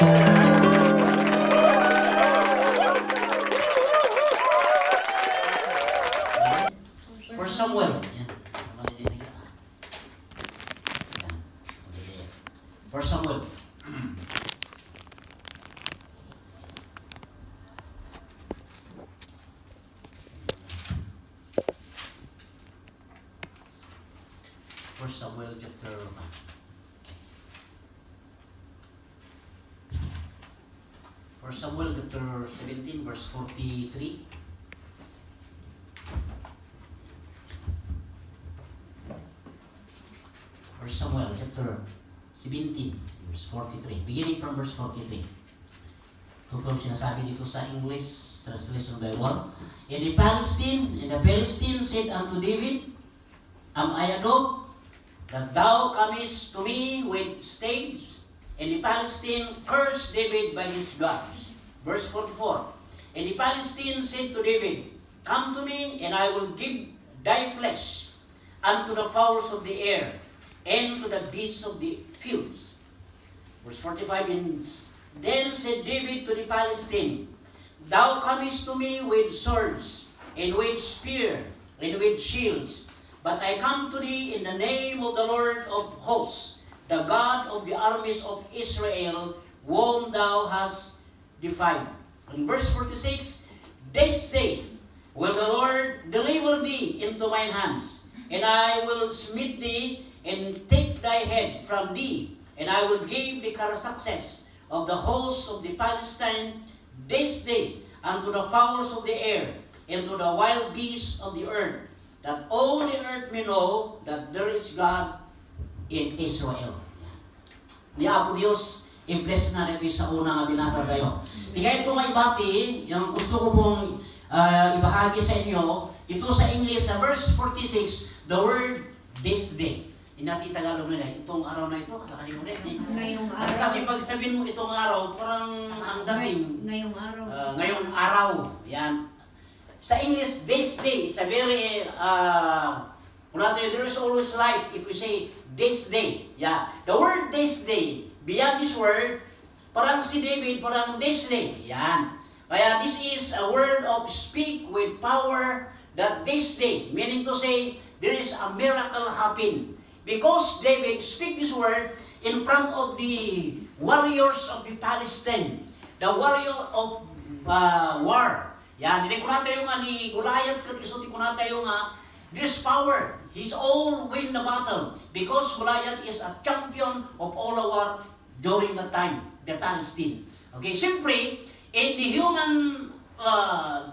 For Samuel. For Samuel. For Samuel chapter 1. For Samuel chapter 17 verse 43. For Samuel chapter 17 verse 43. Beginning from verse 43. Ito po sinasabi dito sa English translation Bible. And the Philistines said unto David, Am I a dog, that thou comest to me with staves? And the Philistine cursed David by his gods. Verse 44. And the Philistine said to David, Come to me, and I will give thy flesh unto the fowls of the air, and to the beasts of the fields. Verse 45. And then said David to the Philistine, Thou comest to me with swords, and with spear, and with shields. But I come to thee in the name of the Lord of hosts, the God of the armies of Israel, whom thou hast defied. In verse 46, This day will the Lord deliver thee into mine hands, and I will smite thee, and take thy head from thee, and I will give the success of the hosts of the Palestine this day unto the fowls of the air, and to the wild beasts of the earth, that all the earth may know that there is God in Israel. Ni Apo Diyos, impress na ito sa una nga binasa tayo. Kahit kung maibati, yung gusto ko pong ibahagi sa inyo, ito sa English, sa verse 46, the word this day. Inati Tagalog nila, itong araw na ito, kasi mo rin. Ngayong araw. Kasi pag sabihin mo itong araw, parang ang dating. Ngayong araw. Ngayong araw. Yan. Sa English, this day is a very, there is always life if we say this day. Yeah. The word this day, beyond this word, parang si David, parang this day. Yan. Kaya this is a word of speak with power that this day, meaning to say, there is a miracle happen. Because David speak this word in front of the warriors of the Palestine, the warrior of war. Yan, hindi ko natin yung ni Goliath, katisulti ko natin yung this power. He's all win the battle because Goliath is a champion of all the war during that time, the Palestine. Okay, simply, in the human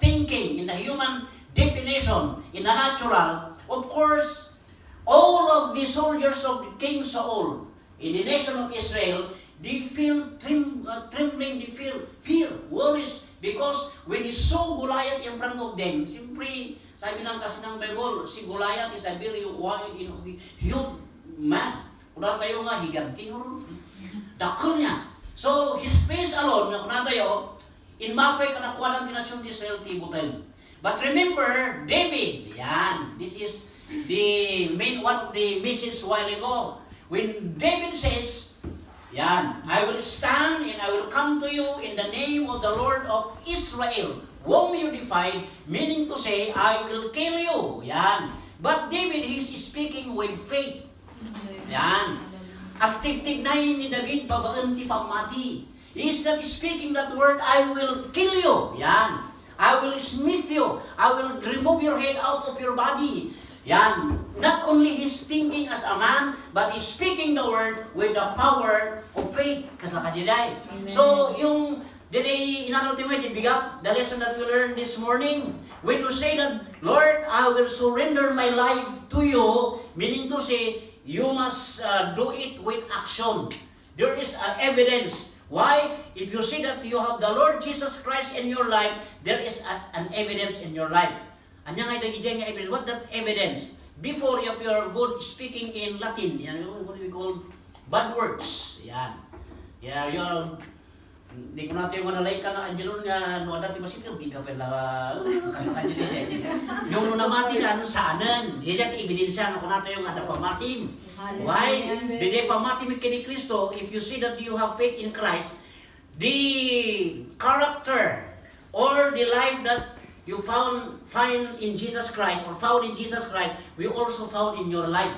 thinking, in the human definition, in the natural, of course, all of the soldiers of King Saul in the nation of Israel, they feel trembling, they feel fear, worries, because when he saw Goliath in front of them, simply, sabi ng kasi ng Bible, si Goliath is a very wide and huge man. Kuna tayo nga, higanting dakol niya. So, his face alone, kuna tayo, in mapay kanakuha ng tinasyon ti Israel tibutel. But remember, David, yan, this is the main one of the message while ago. When David says, yan, I will stand and I will come to you in the name of the Lord of Israel, whom you defied, meaning to say, I will kill you. Yan. But David, he's speaking with faith. Yan. At tigtignayin ni David, babaan ti pamati. He is not speaking that word, I will kill you. Yan. I will smite you. I will remove your head out of your body. Yan. Not only he's thinking as a man, but he's speaking the word with the power of faith. Kaslakajiday. So, yung inaral tayo the lesson that we learned this morning, when you say that, Lord, I will surrender my life to you, meaning to say, you must do it with action. There is evidence. Why? If you say that you have the Lord Jesus Christ in your life, there is an evidence in your life. Anya nga nagiging evidence. What that evidence? Before, if you are good speaking in Latin, yan, what do we call bad words? Yan. Yeah, you're, di ko natin yung manalay ka nga, Angelo, nga, no, dati masipil, di ka pala, yung namati ka, saanan? Hiyat, ebidensya, no, kung natin yung ada pamatim. Why? Dede pamatim kini Kristo, if you see that you have faith in Christ, the character or the life that you find in Jesus Christ or found in Jesus Christ, we also found in your life.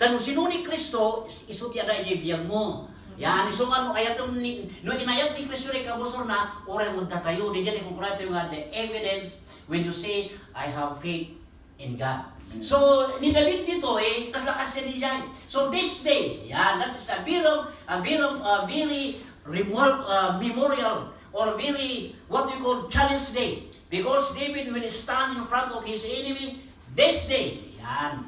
Tanong sino ni Kristo, isut yada ijibiyang mo. Yan, isungan mo ayatong ni, no inayat ni Kristo rin kabusor na, oray mo tayo, di dyan kung kurado yung the evidence when you say, I have faith in God. So, ni David dito kaslakas siya diyan. So, this day, yan, that is a very memorial or very, what we call, challenge day. Because David, when he stand in front of his enemy, this day, yan.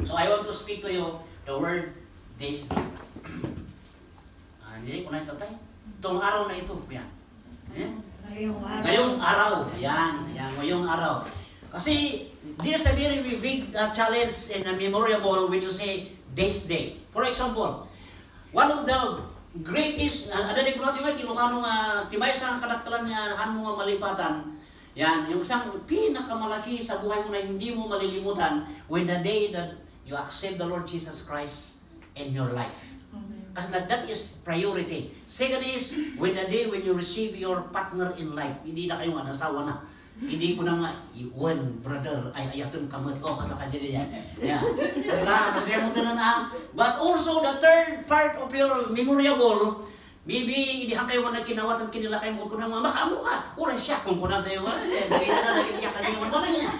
So, I want to speak to you the word this day. Hindi ko na ito tayo. Itong araw na ito, yan. Ngayong araw. Yan, ngayong araw. Kasi, there's a very big challenge and memorable when you say this day. For example, one of the greatest, ada di ko natin nga, kinukano nga, timay sa kadaktalan niya, han mo nga malipatan, yan, yung isang pinakamalaki sa buhay mo na hindi mo malilimutan when the day that you accept the Lord Jesus Christ in your life. Kasi that is priority. Second is, when the day when you receive your partner in life, hindi na kayo nasawa na. Hindi ko na nga, one brother, ay ayatong kamot ko, kasi nakadyan yan. Yeah. Kasi mo ito na. But also, the third part of your memorable, maybe hindi kayo nagkinawatan kinila kayo mo ko na mga makaamo ka. Ura siya, kung kuna tayo nga. Dito na lagi niya kasi yung mga niya.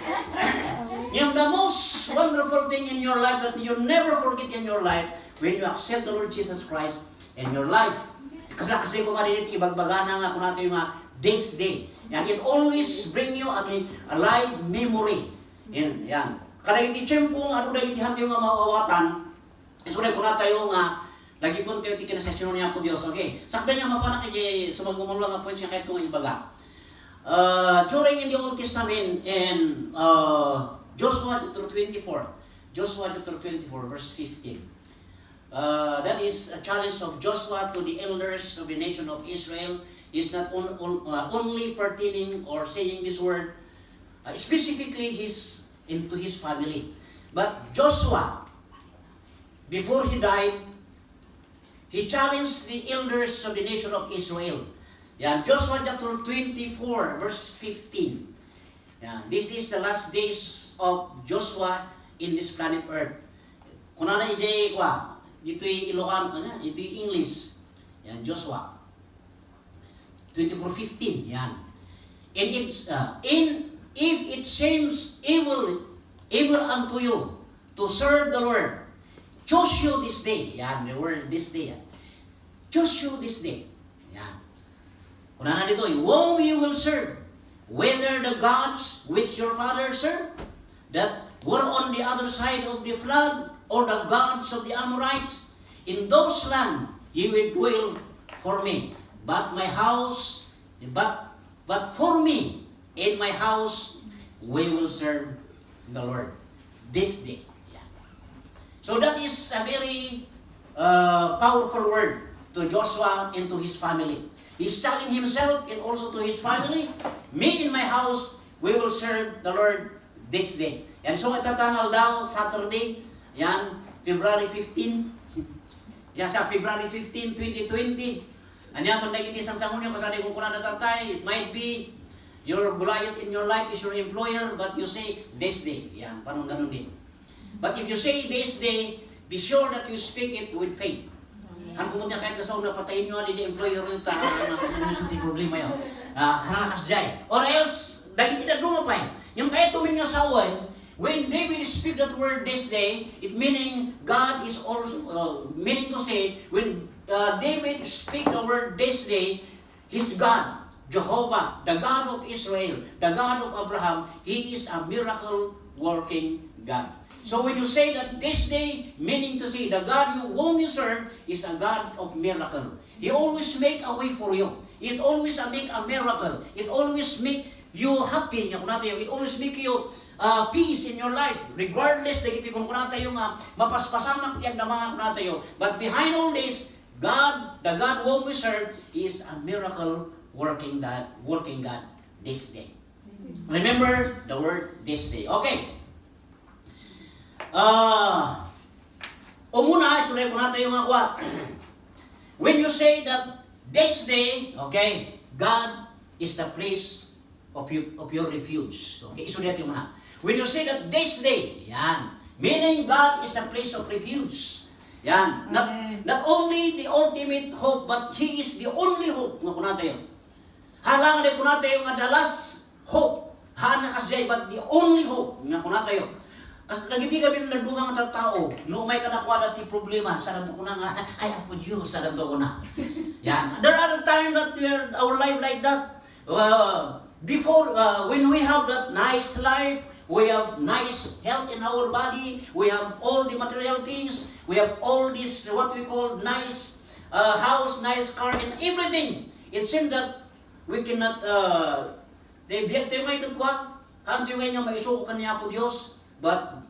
Yung the most wonderful thing in your life that you never forget in your life, when you accept the Lord Jesus Christ in your life. Kasi kung marinit, ibagbagana nga kung natin yung this day. And it always bring you a live memory. Yan. Kada iti tiyempo, ano na iti hanti yung mawawatan, isunay ko na tayo nga, lagi po tayo iti kinasasyon niya po Diyos. Okay, sakda niya mapanak iti sumagmumulong nga po siya kahit kung ibaga. During in the Old Testament, in Joshua chapter 24, verse 15. That is a challenge of Joshua to the elders of the nation of Israel. Is not only pertaining or saying this word specifically into his family, but Joshua, before he died, he challenged the elders of the nation of Israel. Yeah, Joshua chapter 24, verse 15. Yeah, this is the last days of Joshua in this planet Earth. Kung na i-jay ko, ito'y Ilocano, ito'y English. Yan, Joshua. 24:15, yan. And if it seems evil unto you to serve the Lord, choose you this day. Yan, the word this day. Yan. Choose you this day. Yan. Kung na dito, whom you will serve, whether the gods which your father served, that were on the other side of the flood, or the gods of the Amorites, in those land ye will dwell for me. But for me, in my house, we will serve the Lord this day. Yeah. So that is a very powerful word to Joshua and to his family. He's telling himself and also to his family, me in my house, we will serve the Lord this day. And so itatangal daw, Saturday, yan, February 15. Yan sa February 15, 2020. Ano man naging isang sangunyo kasali kung kuna natatay, it might be your gulayat in your life is your employer, but you say this day. Yan, parang ganun din. But if you say this day, be sure that you speak it with faith. Ang pumunta kahit kasaw na patayin nyo di employer yung hindi problema yun. Hanakas jay. Or else, dahil tidak lumapay. Yung kahit tuwing nga sawan, when David speak that word this day, it meaning God is also, meaning to say, when David speak the word this day, his God, Jehovah, the God of Israel, the God of Abraham, He is a miracle working God. So when you say that this day, meaning to say the God whom you serve is a God of miracle. He always make a way for you. It always make a miracle. It always make you happy. It always make you peace in your life. Regardless, kung yung mapaspasamak tiyag na mga kunatayo. But behind all this, God, the God whom we serve, is a miracle working God this day. Remember the word this day. Okay. Umuna, isulay ko natin yung akwa. When you say that this day, okay, God is the place of your refuge. Okay, isulat yung muna. When you say that this day, yan, meaning God is the place of refuge. Yan. Not only the ultimate hope, but He is the only hope. Nga kunata yun. Halang na kunata yung the last hope. Hana kasjay, but the only hope. Nga kunata yun. Kasi nagiti kami nagdungang ang tao, no may kanakuha na ti problema, sa nanto ko na nga, ay apo Diyos, sa nanto ko na. Yan. There are times that our life like that. Before, when we have that nice life, we have nice health in our body, we have all the material things, we have all this, what we call nice house, nice car, and everything. It seems that we cannot, they biyak tayo may tutwa, kanto yung nga maisuko kaniya po Diyos, but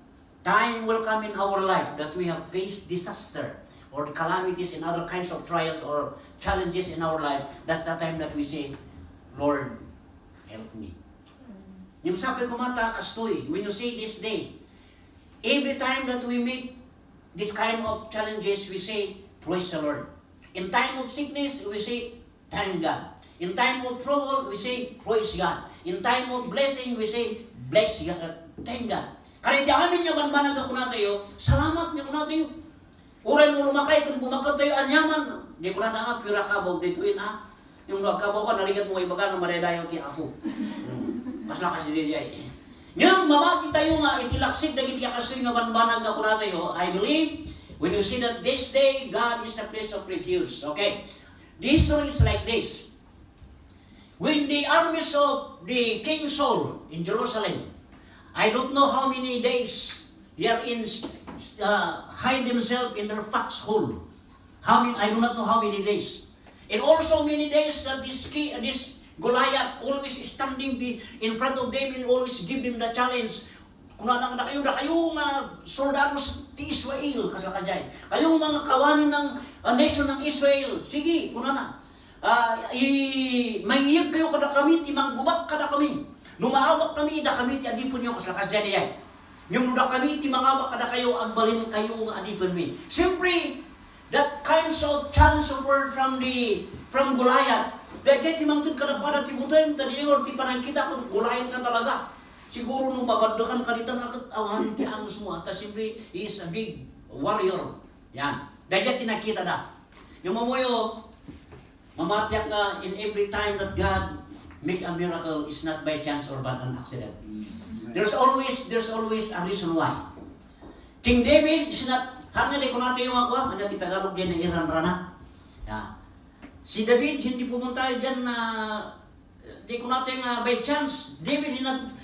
time will come in our life that we have faced disaster or calamities and other kinds of trials or challenges in our life. That's the time that we say, Lord, help me. Yung sabi ko mata, kastoy, when you say this day, every time that we meet this kind of challenges, we say, praise the Lord. In time of sickness, we say, thank God. In time of trouble, we say, praise God. In time of blessing, we say, bless God, thank God. Kaya di amin niya banbanag ako na tayo, salamat niya ko na tayo. Uray mo lumakay, kung bumakot tayo anyaman, di ko na nga, pura kabaw dito yun ha. Yung nagkabaw ka, naligat mo ibaga ng maredayo ti ako. Mas lakas di diya eh. Ngayon, mamati tayo nga, itilaksik na giti akasing nga banbanag ako na tayo, I believe, when you see that this day, God is a place of refuge. Okay? The history is like this. When the armies of the King Saul in Jerusalem, I don't know how many days they are hide themselves in their foxhole. I do not know how many days. And also many days that this Goliath always standing in front of them and always give them the challenge. Kung na kayo mga soldados ti Israel, kasakajay. Kayong mga kawani ng nation ng Israel, sige, kung na. Mayiyag kayo kada kami, timanggubat kada kami. Nung maawak kami, da kami ti adipon nyo, kasalakas dyan niya. Yung da kami, ti mangawak kada kayo, agbalin kayo nga adipon mi. Siyempre, that kinds of challenge of word from Goliath, dahil ti mangtod ka na pa na ti buteng, tadi or ti panangkita ko, Goliath ka talaga. Siguro nung babadakan ka dito, awanin ti angos mo, at siyempre, he is a big warrior. Yan. Dahil tinakita na. Yung mamuyo, mamatiyak na in every time that God make a miracle is not by chance or by an accident. There's always a reason why. King David is not, hanggang ko natin yung ako, hanggang ti Tagalog din ng Iran-Rana. Yeah. Si David, hindi pumunta dyan na, di ko natin by chance. David did not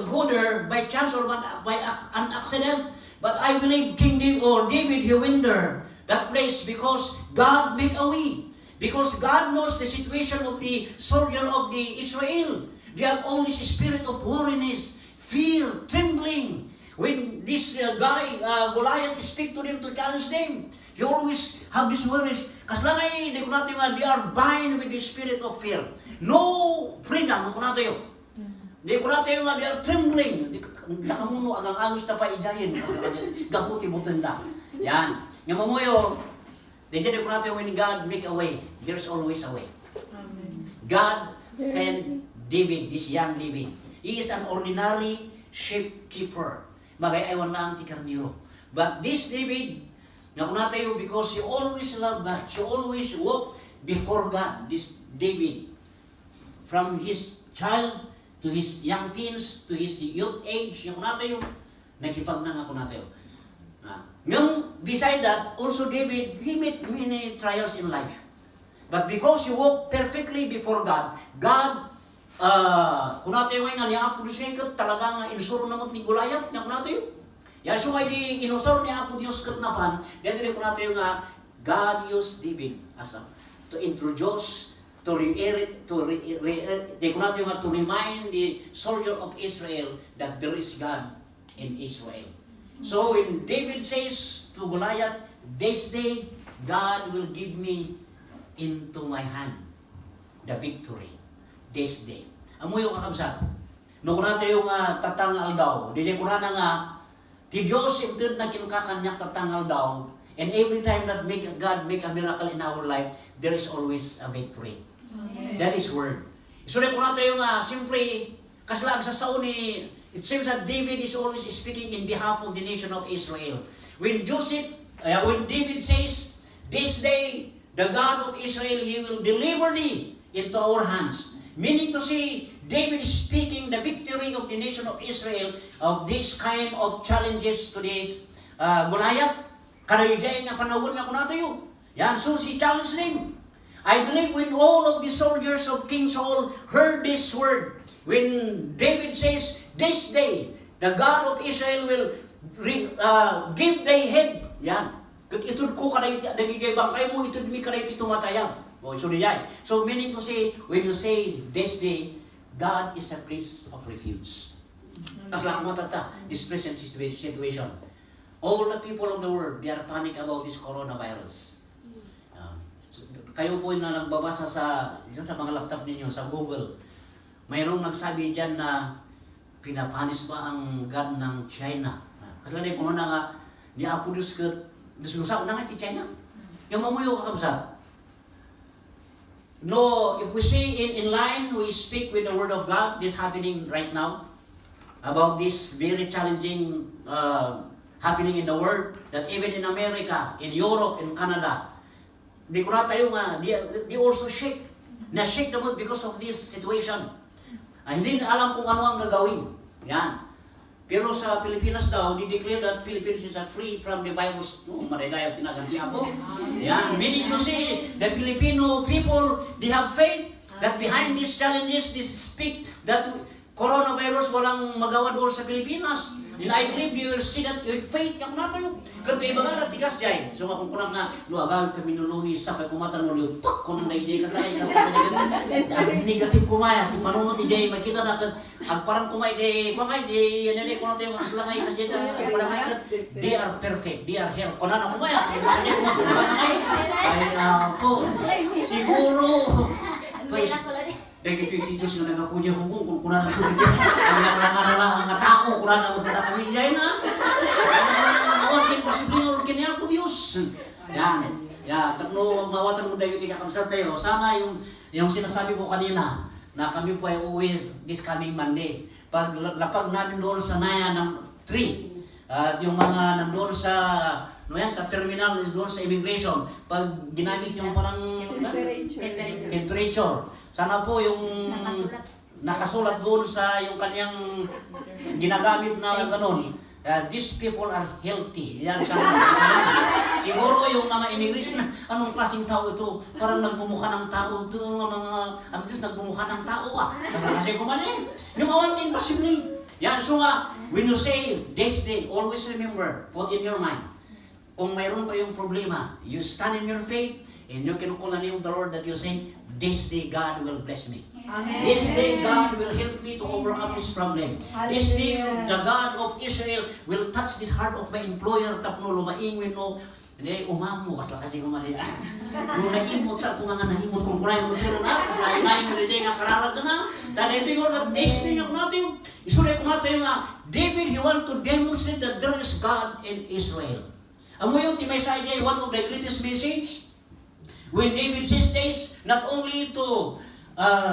go there by chance or by an accident. But I believe King David, or David, he went there, that place, because God make a way. Because God knows the situation of the soldier of the Israel. They have always a spirit of worriness, fear, trembling. When this guy, Goliath, speak to them to challenge them, he always have these worries. Kasi lang ay, di ko natin they are bind with the spirit of fear. No freedom, ko natin yun. Di ko natin they are trembling. Nakamuno, agang alos na pa ijayin. Gaputi butanda. Yan. Yung mamuyo, Did ko natin when God make a way, there's always a way. Amen. God sent David, this young David. He is an ordinary sheep keeper. Magay-aywan lang ti karniro. But this David, naku natin because he always loved God. He always walked before God. This David, from his child to his young teens, to his youth age, naku natin nagkipagnang ako natin. Ngayon, beside that, also David, he met many trials in life. But because he walked perfectly before God, God, kung natin yung nga niya Apo Diyos ngayon, talagang insuro naman ni Goliath, niya kung natin yun. Yan, so may di inusuro ni Apo Diyos katnapan, dito rin kung natin yung God used David as to introduce, to remind the soldier of Israel that there is God in Israel. So when David says to Goliath, this day God will give me into my hand the victory. This day. Amo yung kakabsat. No kung natin yung tatangal daw. Di ko na nga, ti Diyos intod na kinkakanyak tatangal daw. And every time that God make a miracle in our life, there is always a victory. That is word. So ko na tayo nga, siyempre, kaslag sa sao ni, it seems that David is always speaking in behalf of the nation of Israel. When David says, this day, the God of Israel, He will deliver thee into our hands. Meaning to say, David is speaking the victory of the nation of Israel of this kind of challenges to this Goliath. Kanayo dyan nga panahon nga kunato yun. Yan, so si challenge them. I believe when all of the soldiers of King Saul heard this word, when David says, this day, the God of Israel will give thy head. Yan. Itod ko kanayo nagigay bangkay mo, itod mi kanayo tumatayang. So meaning to say, when you say this day, God is a place of refuge. Kasla ko matata, this present situation. All the people of the world, they are panic about this coronavirus. Kayo po na nagbabasa sa mga laptop ninyo, sa Google, mayroong nagsabi dyan na pinapanis ba ang God ng China? Kasi na kung na nga, niapo Diyos ka, dususa ko na nga ti China. Yung mamuyo kakabsat. No, if we see in line, we speak with the Word of God, this happening right now, about this very challenging happening in the world, that even in America, in Europe, in Canada, di ko na tayo nga, they also shake. Na-shake naman because of this situation. Hindi na alam kung ano ang gagawin. Yan. Pero sa Pilipinas daw, di-declare that Philippines is free from the virus. No, maridayo tinaganti ako. Yan. Meaning to say, the Filipino people, they have faith that behind these challenges, this speak that coronavirus walang magawa doon sa Pilipinas. And I believe you will see that with faith yung nato. Ganto iba nga tikas jay. So kung kunang nga, agawin kami nulungi sa kay kumata nulungi, pak kunang dayjay kasay negative kumaya, ti panunot jay makita na ang parang kumay jay, kumay di yan ko na tayo aslangay kasi parang they are perfect, they are health. Kunan ang kumaya, jay kumata ay po siguro dahil ito Diyos na nagakuya hongkong kung kuna na ito ang nanganala ang tao kuna na magkita kami jay na awan kayo posibleng kanya ako Diyos yan takno mawatan mo dahil tika kamsal tayo sana yung sinasabi ko kanina na kami po ay uwi this coming Monday pag lapag namin doon sa Naya ng 3 at yung mga nandoon sa sa terminal doon sa immigration pag ginamit yung parang temperature sana po yung nakasulat doon sa yung kanyang ginagamit na gano'n. These people are healthy. Yan sana. Siguro yung mga immigration, anong klaseng tao ito? Parang nagmumukha ng tao. Ito mga Diyos, nagmumukha ng tao kasi kumanin. Yung awan impossible. Yan, so when you say this day, always remember, put in your mind, kung mayroon pa yung problema, you stand in your faith, and you can call the name of the Lord that you say, this day God will bless me. Amen. This day God will help me to overcome this problem. Hallelujah. This day the God of Israel will touch this heart of my employer. Tapno lumaingwin mo. Hindi, umamo kasla kasi kumali. Nung naimot sa tunga nga naimot kung kunay mo tiro na. Kasi naimay mo na nga kararag na. Tala ito yung destiny ko natin. Isulay ko natin nga, David, he want to demonstrate that there is God in Israel. Amo yung timay sa idea, one of the greatest message. When David says this, not only to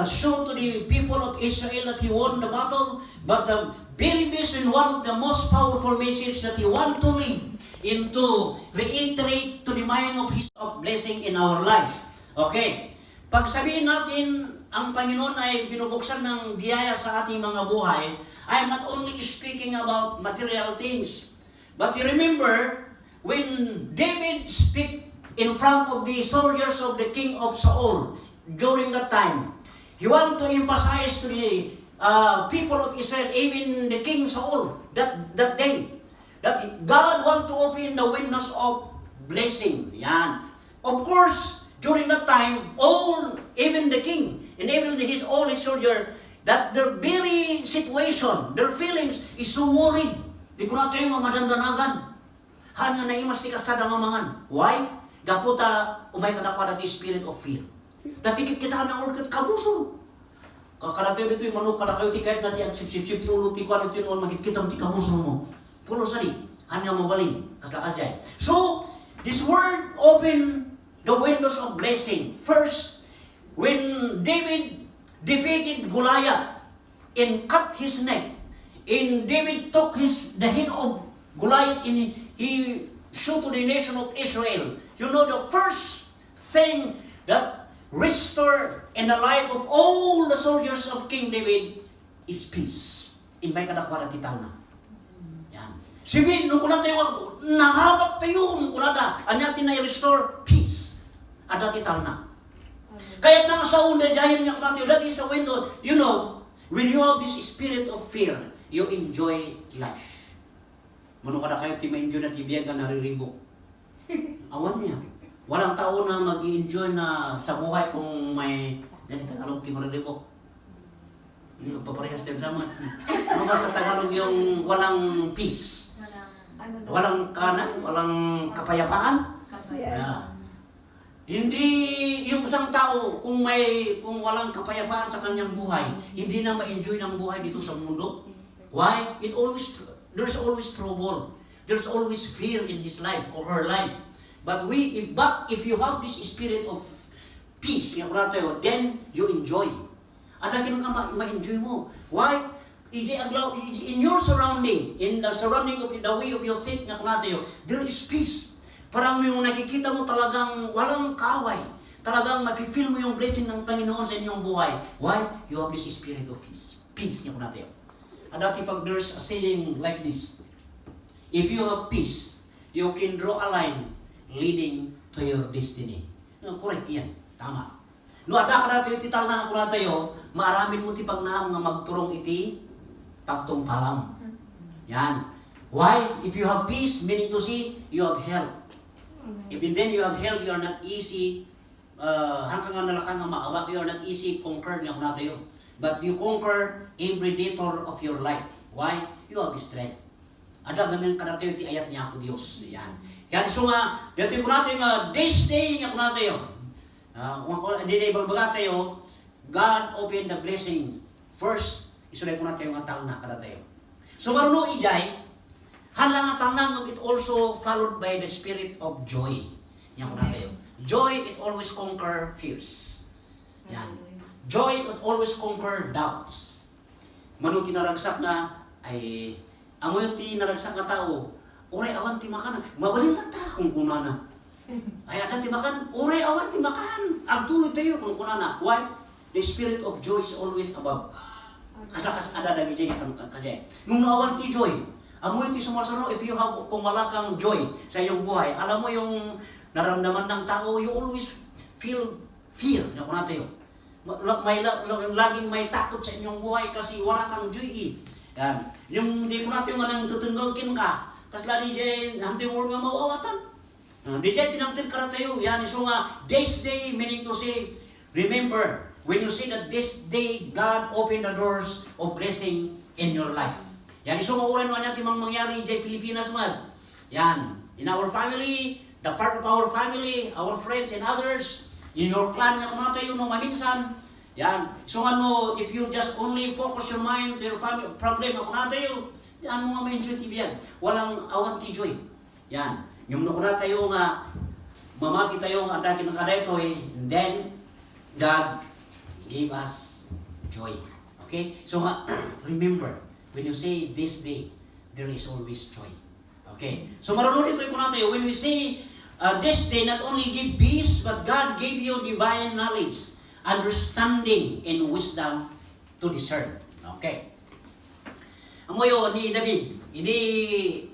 show to the people of Israel that he won the battle, but the very best and one of the most powerful message that he want to lead into reiterate to the mind of his blessing in our life. Okay. Pag sabihin natin ang Panginoon ay binubuksan ng biyaya sa ating mga buhay, I am not only speaking about material things, but you remember when David speak in front of the soldiers of the king of Saul during that time, he want to emphasize to the people of Israel, even the king Saul, that day, that God want to open the windows of blessing. Yan. Of course, during that time, even the king and even all his soldier, that their very situation, their feelings is so worried. Di ko na kayo madandanagan. Han nga naimas ti kastada nga mangan. Why? Gaputa umay ka na kwa dati spirit of fear. Dati kita na orkat kabuso. Kakalatayo dito yung manok ka na kayo ti kahit dati ang sip-sip-sip ulo ti kwa dito yung magit kita mo ti kabuso mo. Pulo sali. Han nga mabaling. Kaslakas jay. So, This word opened the windows of blessing. First, when David defeated Goliath and cut his neck, and David took the head of Goliath and he showed to the nation of Israel. You know, the first thing that restored in the life of all the soldiers of King David is peace. In may kadakwara tital na. Yan. Sibi, nung kunata yung nanghabak tayo, nung kunata, anyatin na i-restore peace. Ada tital na. Kaya nga sa una, dahil nga kunata yun, that is a window. You know, when you have this spirit of fear, you enjoy life. Mano kada kayo tima-enjoy na tibiyag na nariribok. Awan niya. Walang tao na mag-i-enjoy na sa buhay kung may Tagalog tima-riribok. Hindi magpaparehas din sama. Ano ba sa Tagalog yung walang peace? Walang kanan? Walang kapayapaan? Yeah. Hindi yung isang tao kung walang kapayapaan sa kanyang buhay, hindi na ma-enjoy ng buhay dito sa mundo. Why? There's always trouble. There's always fear in his life or her life. But if you have this spirit of peace, then you enjoy. Ada ka ma-enjoy mo. Why? In your surrounding, in the surrounding of the way of your think, there is peace. Parang yung nakikita mo talagang walang kaaway. Talagang mafe-feel mo yung blessing ng Panginoon sa inyong buhay. Why? You have this spirit of peace. Peace niya po natin. And that if there's a saying like this, if you have peace, you can draw a line leading to your destiny. Correct yan. Tama. No, ada ka natin tital na ako natin, maaramin mo ti pagnaam nga magturong iti pagtungpalam. Yan. Why? If you have peace, meaning to say, you have health. If then you have health, you are not easy, hanggang nga nalakang nga maawat, you are not easy conquer nga ako natin. But you conquer every detour of your life. Why? You have strength. Ada ganyan ka natin iti ayat niya po Diyos. Yan. Yan, so nga, dito ko natin this day nga ako natin. Hindi na ibagbaga tayo, God opened the blessing. First, isulay po natin yung atal na kada tayo. So maruno ijay, halang atal na it also followed by the spirit of joy. Yan po natin. Joy, it always conquer fears. Yan. Joy, it always conquer doubts. Manuti naragsak na, ay, amoy ti naragsak na tao, oray awan ti makanan, mabalin na ta kung kunana. Ay ada ti makan, oray awan ti makan. Agtuloy tayo kung kunana. Why? The spirit of joy is always above. Kas ada dagi jay kasi. Nung naawan ti joy, amoy ti sumasano if you have kung wala kang joy sa iyong buhay, alam mo yung naramdaman ng tao, you always feel fear. Na kunana tayo. Laging may takot sa inyong buhay kasi wala kang joy. Yan. Yung di ko natin nga nang tutunggokin ka, kasi lagi jay nanti world nga mawawatan. Di jay tinamtin ka na tayo. Yan. So nga, this day meaning to say, remember, when you see that this day, God opened the doors of blessing in your life. Yan. So nga, ulan natin mang mangyari jay Pilipinas man. Yan. In our family, the part of our family, our friends and others, in your clan nga kumata tayo nung maminsan. Yan. So ano, if you just only focus your mind to your family problem nga kumata tayo, yan mo nga ma-enjoy tibiyan. Walang awan ti joy. Yan. Yung nukuna tayo nga, mamati tayo nga dati ng kadayto and then, God gave us joy. Okay? So remember, when you say this day, there is always joy. Okay? So marunong dito yung kuna tayo, when we say, this day not only give peace, but God gave you divine knowledge, understanding, and wisdom to discern. Okay? Ang moyo ni David, hindi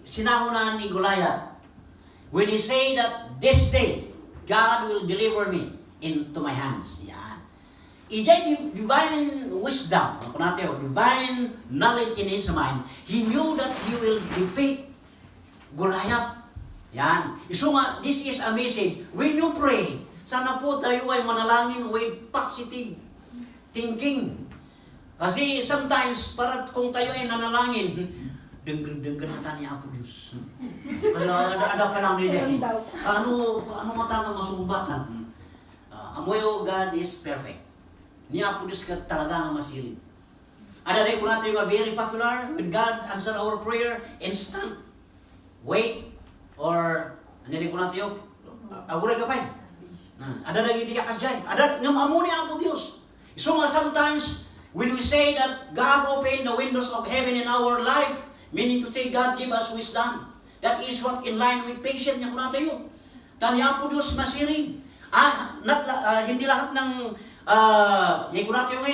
sinahuna ni Goliath, when he say that this day, God will deliver me into my hands. Yan. Ijay divine wisdom, divine knowledge in his mind. He knew that he will defeat Goliath. Yan. So nga, this is a message. When you pray, sana po tayo ay manalangin with positive thinking. Kasi sometimes, para kung tayo ay nanalangin, denggan mata ni Apo Diyos. Ada ka lang nila. Ano mata nga masumbatan? Amoyo God is perfect. Ni Apo Diyos ka talaga nga masilid. Ada rin ko natin yung very popular, when God answer our prayer, instant. Wait, or Ano ko natin yung, aguray ka pa eh. Ada lagi tiga kasjay. Ada ngam amuni ang po Diyos. So sometimes when we say that God opened the windows of heaven in our life, meaning to say God give us wisdom. That is what in line with patience niya po natin yun. Tanya po Diyos masiring. Hindi lahat ng yung po natin yung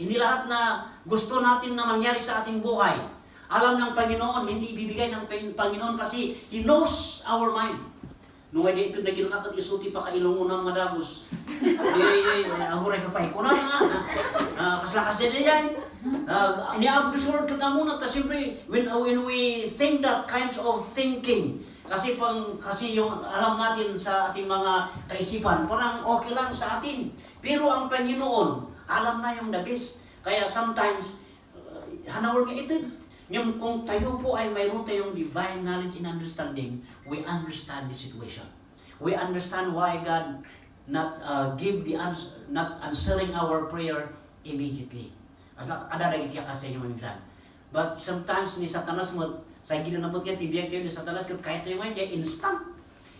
hindi lahat na gusto natin na mangyari sa ating buhay. Alam ng Panginoon, hindi ibibigay ng Panginoon kasi He knows our mind. Nung ay ito na kinakakat isuti pa kailong unang madagos. Aguray ka pa. Kuna nga. Kaslakas din yan. Niabot sa word ka muna. Tapos siyempre, when we think that kinds of thinking, kasi yung alam natin sa ating mga kaisipan, parang okay lang sa atin. Pero ang Panginoon, alam na yung the best. Kaya sometimes, hanawar nga ito. Yung kung tayo po ay mayroon tayong divine knowledge and understanding, we understand the situation. We understand why God not give the answer, not answering our prayer immediately. Ada lagi tiyak kasi yung minsan. But sometimes ni Satanas mo, sa ginanabot nga tibiyag kayo ni Satanas kahit tayo ngayon, dia instant.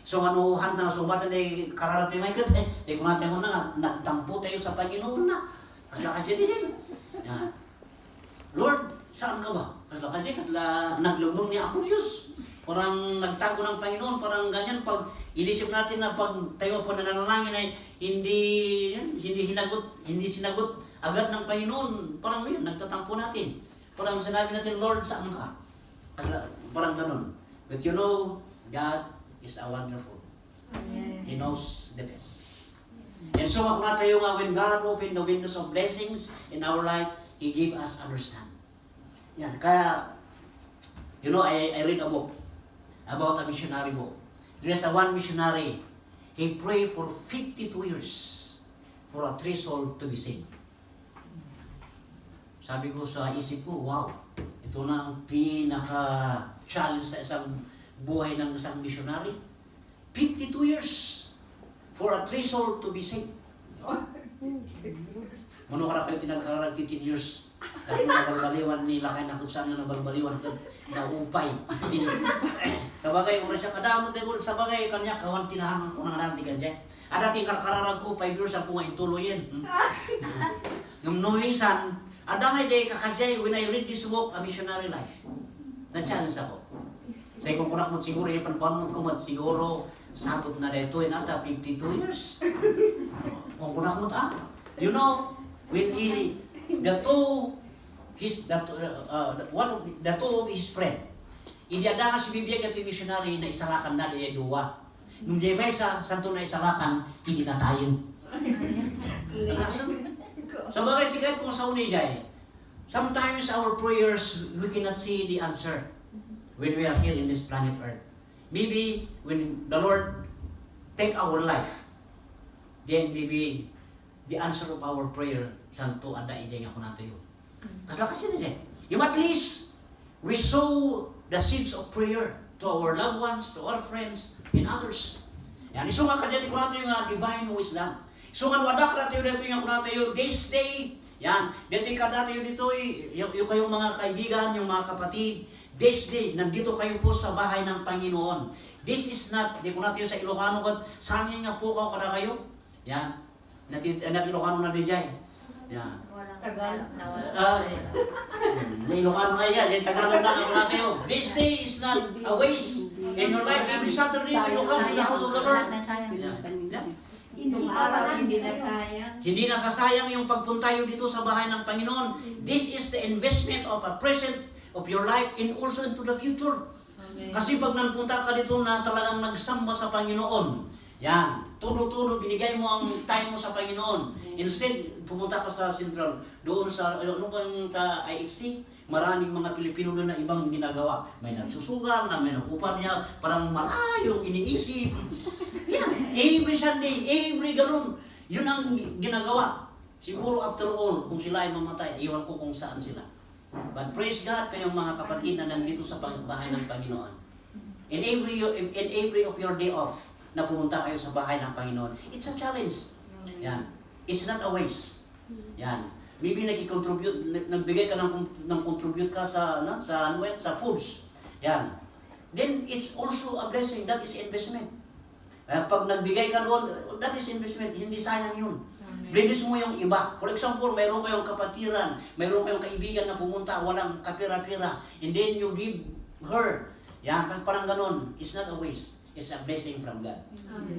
So manuhan na subatan ay kararap yung ngayon, kung natin mo na, nagtampo tayo sa Panginoon na. Kasi din. Lord, saan ka ba? Kasi naglubong niya ako Diyos. Parang nagtago ng Panginoon, parang ganyan. Pag inisip natin na pag tayo po nananalangin ay hindi sinagot agad ng Panginoon. Parang yun, nagtatampo natin. Parang sinabi natin, Lord, saan ka? Kasi parang ganun. But you know, God is a wonderful. Amen. He knows the best. And so, ako tayo nga, when God opened the windows of blessings in our life, He gave us understanding. Yan, kaya, you know, I read a book about a missionary book. There's one missionary, he prayed for 52 years for a 3 souls to be saved. Sabi ko sa isip ko, wow, ito na ang pinaka-challenge sa isang buhay ng isang missionary. 52 years for a 3 souls to be saved. Mano ka na kayo tinagkarag 15 years. Kasi nabalbaliwan nila kayo na kung saan na nabalbaliwan na upay. Sabagay, kung siya kadamot ay sabagay, kanya kawan tinahangan ko ng natin ka dyan. Ada ting karkararag ko, 5 years ako nga ituloyin. Ngam minsan, ada nga day kakasjay, when I read this book, A Missionary Life, na-challenge ako. Say kung kunak mo siguro, yung panpanmon ko mat siguro, sabot na dito, ata 52 years. Kung kunak mo you know, when the two of his friend, hindi ada nga si bibiyag at yung missionary na isalakan na diya duwa. Nung diya may santo na isalakan, hindi na tayo. Sa bagay tikat kung sa unay diya, sometimes our prayers, we cannot see the answer when we are here in this planet Earth. Maybe when the Lord take our life, then maybe the answer of our prayer, santo ada ijay nga kunato yun. Kasi niya. Yung at least, we sow the seeds of prayer to our loved ones, to our friends, and others. Yan, iso nga kadyan kunato yung divine wisdom. So nga wadak natin dito yung kunato yung this day, yan, dito ka natin dito, yung kayong mga kaibigan, yung mga kapatid, this day, nandito kayo po sa bahay ng Panginoon. This is not, di ko natin sa Ilocano, saan nga po kada kayo? Yan, Ilocano na di jay. Yan. Tagalog na wala. Ilocano nga yan, Tagalog na ako natin yun. This day is not a waste in your life. Every Saturday, when you come to the house of the Lord. Itong araw, hindi nasayang. Hindi nasasayang yung pagpuntayo dito sa bahay ng Panginoon. This is the investment of a present of your life and also into the future. Okay. Kasi pag nanpunta ka dito na talagang nagsamba sa Panginoon, yan, tulo-tulo, binigay mo ang time mo sa Panginoon. Instead, pumunta ka sa Central, doon sa, sa IFC, maraming mga Pilipino doon na ibang ginagawa. May nagsusugal, na may nagupar niya, parang malayo, iniisip. Yan, every Sunday, every ganun. Yun ang ginagawa. Siguro after all, kung sila ay mamatay, iwan ko kung saan sila. But praise God, kayong mga kapatid na nandito sa bahay ng Panginoon. In every of your day off, na pumunta kayo sa bahay ng Panginoon. It's a challenge. Yan. It's not a waste. Yan. Maybe nagbigay ka ng contribute ka sa foods. Yan. then it's also a blessing. That is investment. Pag nagbigay ka doon, that is investment. Hindi sayang yun. Blinis mo yung iba. For example, mayroon kayong kapatiran, mayroon kayong kaibigan na pumunta, walang kapira-pira, and then you give her. Yan, parang ganun. It's not a waste. It's a blessing from God.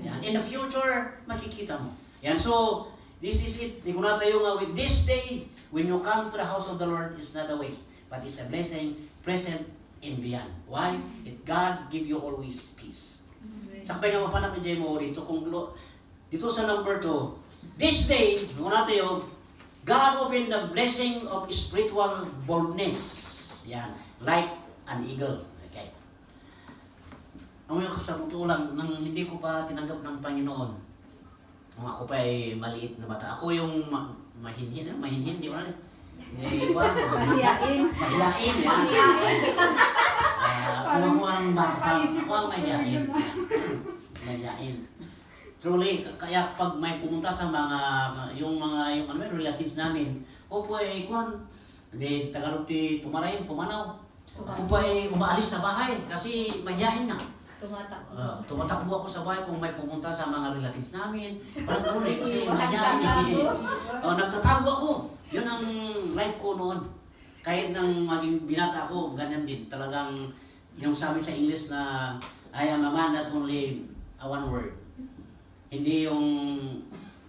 Yan. In the future, makikita mo. Yan, so, this is it. Di ko na tayo nga with this day, when you come to the house of the Lord, it's not a waste, but it's a blessing, present and beyond. Why? God give you always peace. Sakbay nga mapanak ni mo dito, dito sa number 2, this day, muna tayo, God opened the blessing of spiritual boldness. Yan, like an eagle. Okay. Ang mga sa totoo lang, nang hindi ko pa tinanggap ng Panginoon, nung ako pa ay maliit na bata, ako yung mahinhin, di ba? Hindi ba? Mahiyain. Mahiyain, yan. Ako ang bata, ako ang mahiyain. Mahiyain. Truly, kaya pag may pumunta sa yung relatives namin, ako po ay hindi tagalog ti tumarayin, pumanaw. Ako po ay umaalis sa bahay kasi mahiyain na. Tumatakbo ako sa bahay kung may pumunta sa mga relatives namin. Parang gano'n eh, kasi mahiyain. Nagtatago ako. Yun ang life ko noon. Kahit nang maging binata ako, ganyan din. Talagang yung sabi sa English na I am a man that only one word. Hindi yung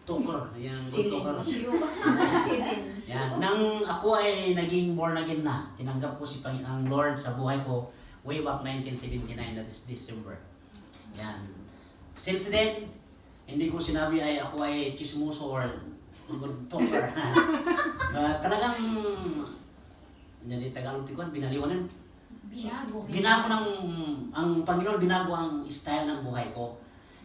talker, yan, good talker. Yan, nang ako ay naging born again na, tinanggap ko ang Lord sa buhay ko way back 1979, that is December. Yan. Since then, hindi ko sinabi ay ako ay chismoso or good talker. Talagang, hindi Tagalog tikon, binaliwanan. Binago ang Panginoon, binago ang style ng buhay ko.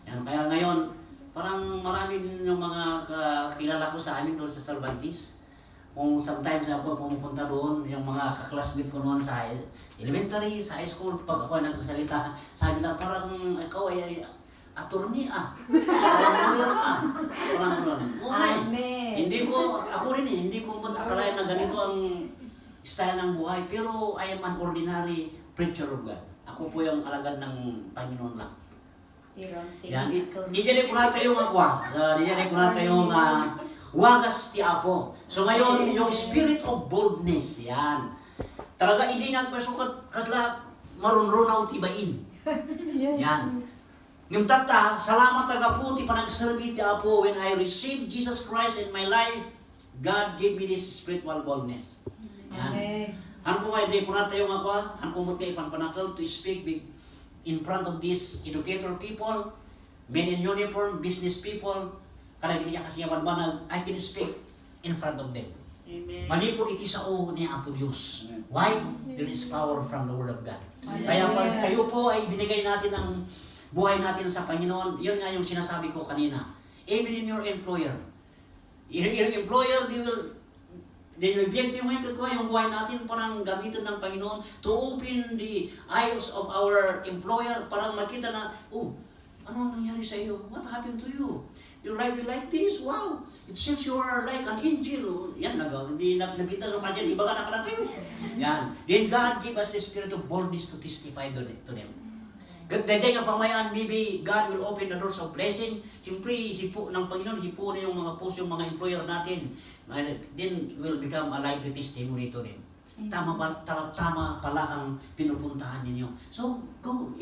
Yan, kaya ngayon, parang marami din yung mga kakilala ko sa amin doon sa Cervantes. Kung sometimes ako pumupunta doon, yung mga kaklasmate ko noon sa elementary, sa high school, pag ako ay nagsasalita, sabi na parang ikaw ay attorney parang lawyer parang gano'n. Hindi ko, ako rin hindi ko akalain na ganito ang style ng buhay, pero I am an ordinary preacher of God. Ako po yung alagad ng Panginoon lang. Yan, diyan ko na tayo diyan ko na tayo wagas ti Apo. So ngayon, yung spirit of boldness, yan. Talaga hindi nagpasukat kasla marunrunaw tibain. Yan. Yung tata, salamat taga po ti panagserbi ti Apo when I received Jesus Christ in my life, God gave me this spiritual boldness. Yan. Ano po nga, hindi ko na tayo ano po mo kayo panpanakal to speak in front of these educator people, men in uniform, business people, kada hindi niya kasi yaman ba I can speak in front of them. Amen. Manipul iti sao ni Apo Diyos. Why? There is power from the Word of God. Amen. Kaya pag tayo po ay binigay natin ang buhay natin sa Panginoon, yun nga yung sinasabi ko kanina. Even in your employer. Your employer, they will be yung ngayon ko, yung buhay natin parang gamitin ng Panginoon to open the eyes of our employer, parang makita na, ano ang nangyari sa iyo? What happened to you? Your life is like this? Wow! It seems you are like an angel. Yan, hindi nabita sa kanya, di ba ka nakatayo? Yan. Then God give us the spirit of boldness to testify to them. Dahil nga pamayan, maybe God will open the doors of blessing. Siyempre, hipo ng Panginoon, hipo na yung mga post, yung mga employer natin. Then will become a lively testimony to them. Tama pala ang pinupuntahan ninyo. So, go.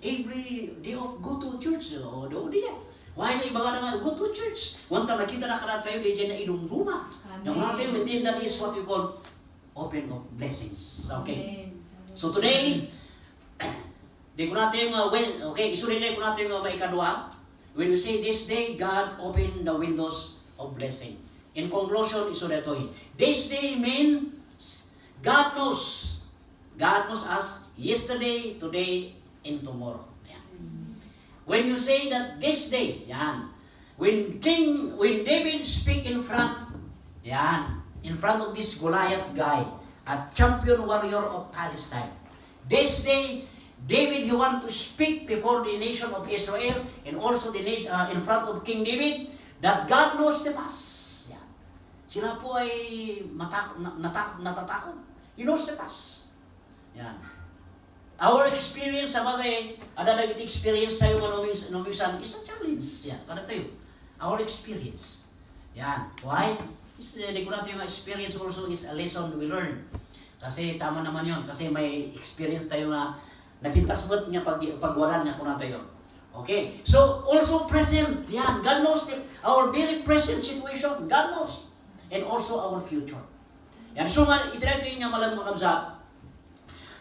Every day off, go to church. O diyan. Why na iba ka naman, go to church. One time, nakita na ka na tayo, diyan na idumduma. Yung natin, within that is what we call open of blessings. Okay? So today, di ko natin isulinay ko natin yung maikadwa. When we say this day, God opened the windows of blessing. In conclusion, isuletoy. This day means God knows us yesterday, today, and tomorrow. Yan. When you say that this day, yan. When David speak in front of this Goliath guy, a champion warrior of Palestine. This day, David, he want to speak before the nation of Israel and also the nation in front of King David that God knows the past. Yan. Sila po ay natatakot. He knows the past. Yan. Our experience sa bagay, ada nagit experience sa'yo manuminsan is a challenge. Yan, kada tayo. Our experience. Yan. Why? Di ko natin yung experience also is a lesson we learn. Kasi tama naman yun. Kasi may experience tayo na napintasbot niya pagwalan niya kung na tayo. Okay? So, also present. Yan. God knows our very present situation. God knows. And also our future. Yan. So, itinay ko yung malang makabsa.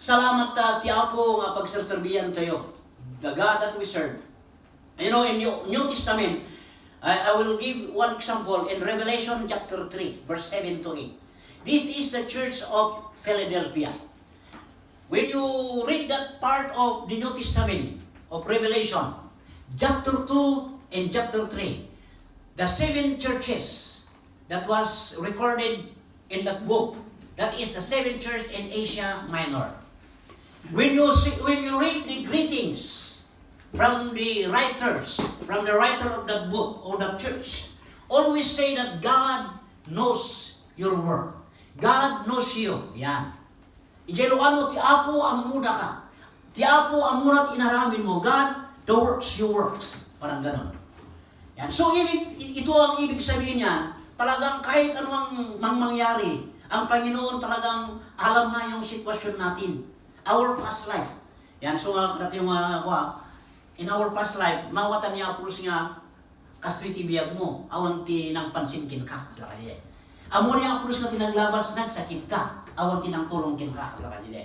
Salamat ti Apo nga pagserserbihan tayo. The God that we serve. You know, in New Testament, I will give one example in Revelation chapter 3, verse 7 to 8. This is the church of Philadelphia. When you read that part of the New Testament of Revelation, chapter 2 and chapter 3, the 7 churches that was recorded in that book, that is the 7 churches in Asia Minor. When you read the greetings from the writer of that book or that church, always say that God knows your work. God knows you. Yan. Ijelo ano ti Apo ang muda ka. Ti Apo ang muda inaramin mo. God, the works you works. Parang ganon. Yan. So ito ang ibig sabihin niyan. Talagang kahit anong mangyari, ang Panginoon talagang alam na yung sitwasyon natin. Our past life. Yan, so natin yung in our past life, mawatan niya pulos nga kastriti biyag mo, awan ti nang pansinkin ka sa kanya. Amo niya pulos nga tinaglabas nagsakit ka, awan ti nang tulongkin ka sa kanya.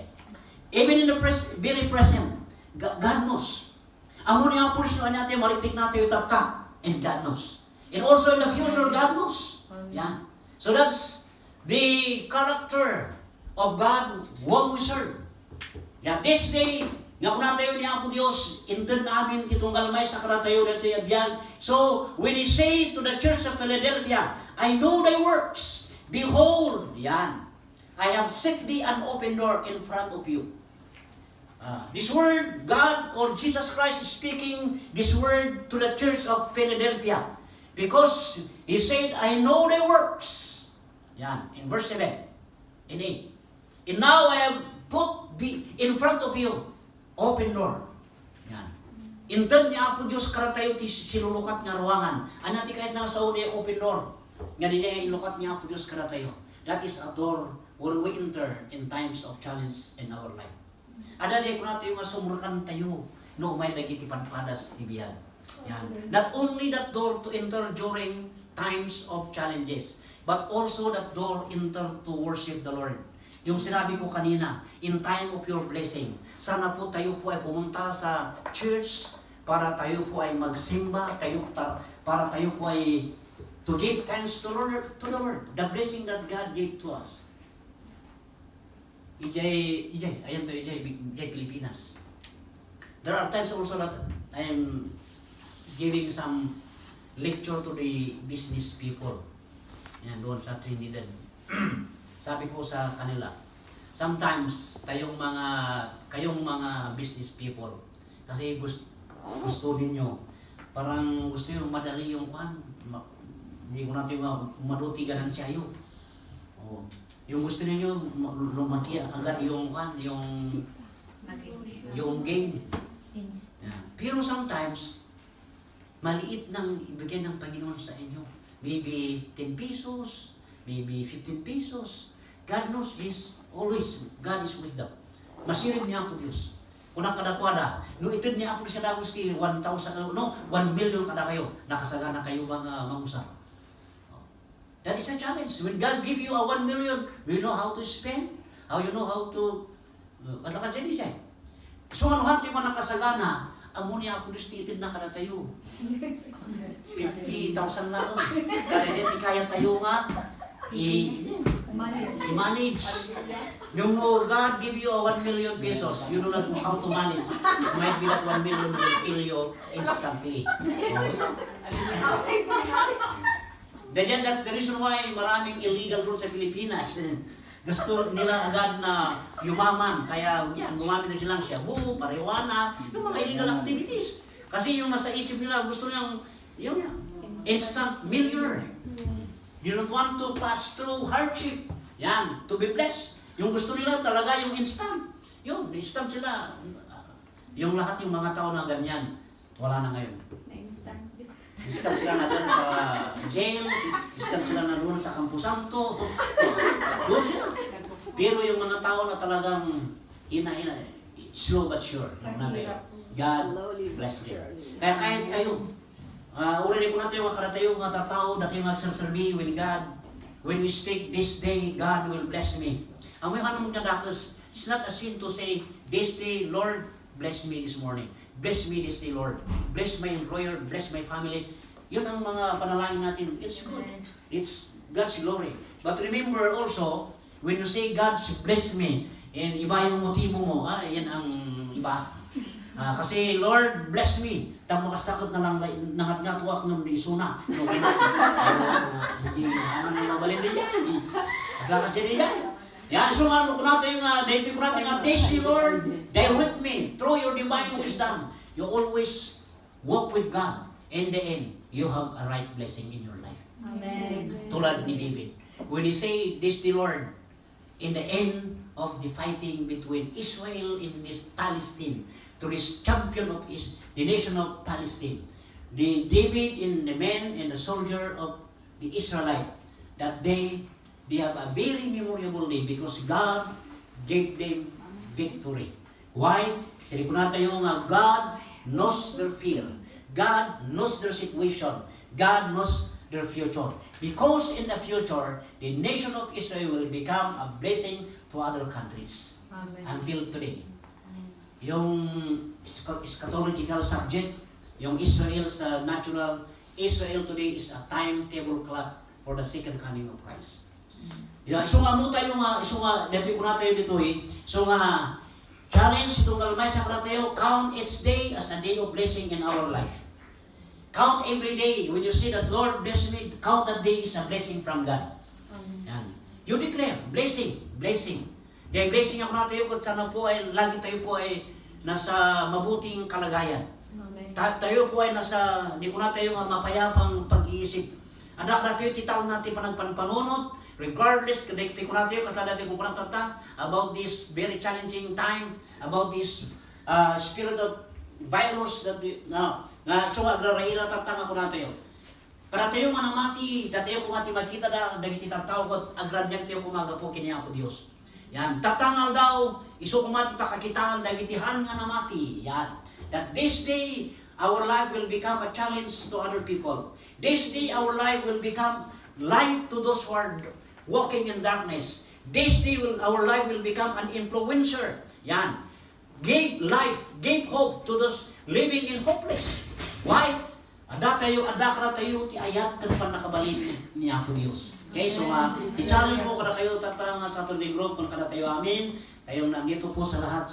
Even in the very present, God knows. Amo niya pulos nga natin malitik natin yung ka, and God knows. And also in the future, God knows. Yan. So that's the character of God, one we serve. Yeah, this day, nga kuna tayo niya po Diyos, intern namin titunggal may sa karatayo na ito yabiyag. So, when He say to the church of Philadelphia, I know thy works, behold, yan, I have set thee an open door in front of you. This word, God or Jesus Christ is speaking this word to the church of Philadelphia. Because He said, I know thy works. Yan, in verse 7 and 8. And now I have put in front of you, open door. Yan. Intern niya po Diyos karatayo ti sinulukat nga ruangan. Anati kahit na sa uli open door. Nga di niya ilukat niya po Diyos karatayo. That is a door where we enter in times of challenge in our life. Ada di ko natin yung sumurakan tayo no may nagitipan padas ibiyag. Yan. Not only that door to enter during times of challenges, but also that door enter to worship the Lord. Yung sinabi ko kanina, in time of your blessing, sana po tayo po ay pumunta sa church para tayo po ay magsimba, para tayo po ay to give thanks to the Lord, the blessing that God gave to us. Ayan to Ijay, Pilipinas. There are times also that I am giving some lecture to the business people. Yan, doon sa Trinidad. Sabi ko sa kanila, sometimes kayong mga business people, kasi gusto ninyo, parang gusto nyo madali yung hindi ko natin maduti ganansya yun. Yung gusto niyo lumaki agad yung gain. Yeah. Pero sometimes, maliit nang ibigay ng Panginoon sa inyo. Maybe 10 pesos, maybe 15 pesos. God knows this. Always, God is wisdom. Masirin niya ako Diyos. Kung nakadakwada, no itid niya ako siya dagos ti 1 million kada kayo. Nakasagana kayo mga mangusap. That is a challenge. When God give you a 1 million, do you know how to spend? How you know how to... Ano ka dyan siya? So ano hanti mo nakasagana, amo niya ako itid na kada tayo. 50,000 na. Kaya tayo nga. I-manage. Yung God give you a 1 million pesos, you do not know how to manage. It might be that 1 million will kill you instantly. That's the reason why maraming illegal rules sa Pilipinas. Gusto nila agad na yumaman, kaya yan, gumamit na silang shabu, marijuana, yung mga illegal activities. Kasi yung nasa isip nila, gusto nilang yung instant millionaire. You don't want to pass through hardship. Yan, to be blessed. Yung gusto nila talaga yung instant. Yun, stab sila. Yung lahat yung mga tao na ganyan, wala na ngayon. Stab sila na doon sa jail, stab sila na doon sa Camposanto. Doon sila. Pero yung mga tao na talagang hina-hina, slow but sure. God bless them. Kaya kahit kayo, uli ko natin yung karatayo, mga tao, dati yung magsasabi, when we speak this day, God will bless me. Ang may hanong kadakas, it's not a sin to say, this day, Lord, bless me this morning. Bless me this day, Lord. Bless my employer, bless my family. Yun ang mga panalangin natin. It's good. It's God's glory. But remember also, when you say God's bless me, and iba yung motibo mo, yan ang iba. Kasi Lord, bless me. Tamo kasakot na lang nangat-ngatwak ng disuna. Hindi naman mabalin din yan. Mas lakas din yan. Yan, so nga, kung natin yung dito ko natin yung bless you, Lord, direct me through your divine wisdom. You always walk with God. In the end, you have a right blessing in your life. Amen. Tulad ni David. When he say this, the Lord, in the end of the fighting between Israel and this Palestine, to this champion of the nation of Palestine, the David and the men and the soldier of the Israelite, that they have a very memorable day because God gave them victory. Why? Sabi ko natin yung God knows their fear. God knows their situation. God knows their future. Because in the future, the nation of Israel will become a blessing to other countries. Amen. Until today. Yung eschatological subject, yung Israel sa natural, Israel today is a timetable clock for the second coming of Christ. So nga mo tayo dito ko natin dito so nga, challenge itong kalmay sa tayo, count each day as a day of blessing in our life. Count every day. When you say that, Lord, bless me, count that day is a blessing from God. Yan. You declare, blessing, blessing. Dahil blessing ako natin kung sana po ay, lagi tayo po ay nasa mabuting kalagayan. Tayo po ay nasa, di ko na tayo mapayapang pag-iisip. Anak natin, titaw natin panagpanpanunod, regardless, kadikti ko natin, kasi natin kung tata about this very challenging time, about this spirit of virus that so agraraira tatang ako natin. Para tayo manamati, dati ko mati makita da dagiti tataw ko agranyang tayo kumaga po kini ako Dios. Yan, tatangal daw iso kumati pakakitaan dagiti han nga namati. Yan. That this day our life will become a challenge to other people. This day our life will become light to those who are walking in darkness. This day our life will become an influencer. Yan. Gave life, gave hope to those living in hopeless. Why? Ada tayo ti ayat kan pan nakabalin niya ako Dios. Okay, so i-challenge ko kada kayo tatang sa Saturday group kung kada tayo amin. Kayong nandito po sa lahat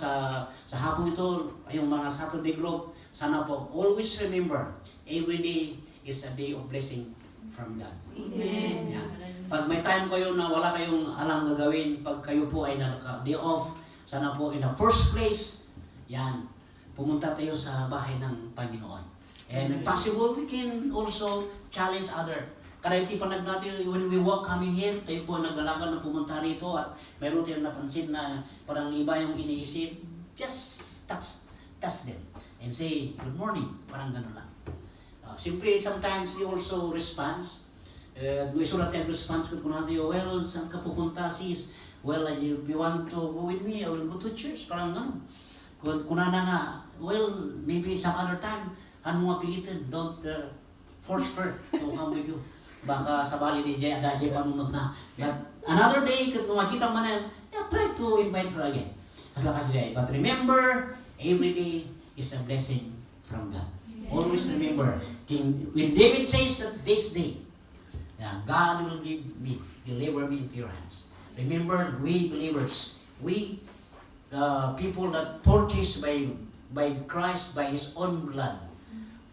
sa hapon ito, kayong mga Saturday group, sana po always remember, every day is a day of blessing from God. Amen. Yeah. Pag may time kayo na wala kayong alam gagawin, pag kayo po ay naka-day off, sana po in the first place, yan, pumunta tayo sa bahay ng Panginoon. And if possible, we can also challenge other. Kada iti panag natin, when we walk coming here, tayo po naglalakan na pumunta rito at mayroon tayong napansin na parang iba yung iniisip, just touch them and say, good morning, parang gano'n lang. Simply, sometimes you also response. May sulat yung response kung natin, well, saan ka pupunta sis? Well, if you want to go with me, I will go to church, parang gano'n. Kung na nga, well, maybe some other time, ano mga pilitin, don't force her to come with you. Baka sa bali ni Jay, ada Jay panunod na. But another day, kung makita man na, try to invite her again. But remember, every day is a blessing from God. Always remember, when David says that this day, God will deliver me into your hands. Remember, we believers, we people that purchased by Christ, by His own blood,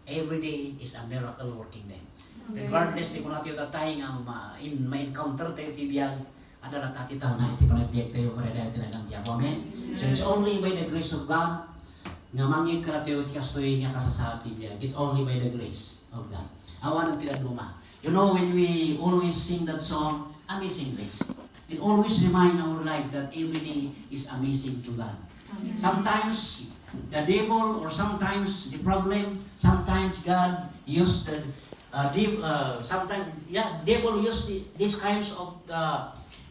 every day is a miracle working day. Regardless, di ko natin tatay nga may encounter tayo tibiyag, ada na tatitaw na iti panagbiyak tayo para dahil tinagang tiyak. Amen? So it's only by the grace of God nga mangin ka na tayo tikastoy nga kasasahot tibiyag. It's only by the grace of God. Awan ang tinaduma. You know, when we always sing that song, Amazing Grace, it always remind our life that every day is amazing to God. Sometimes the devil, or sometimes the problem, sometimes God used the devil used these kinds of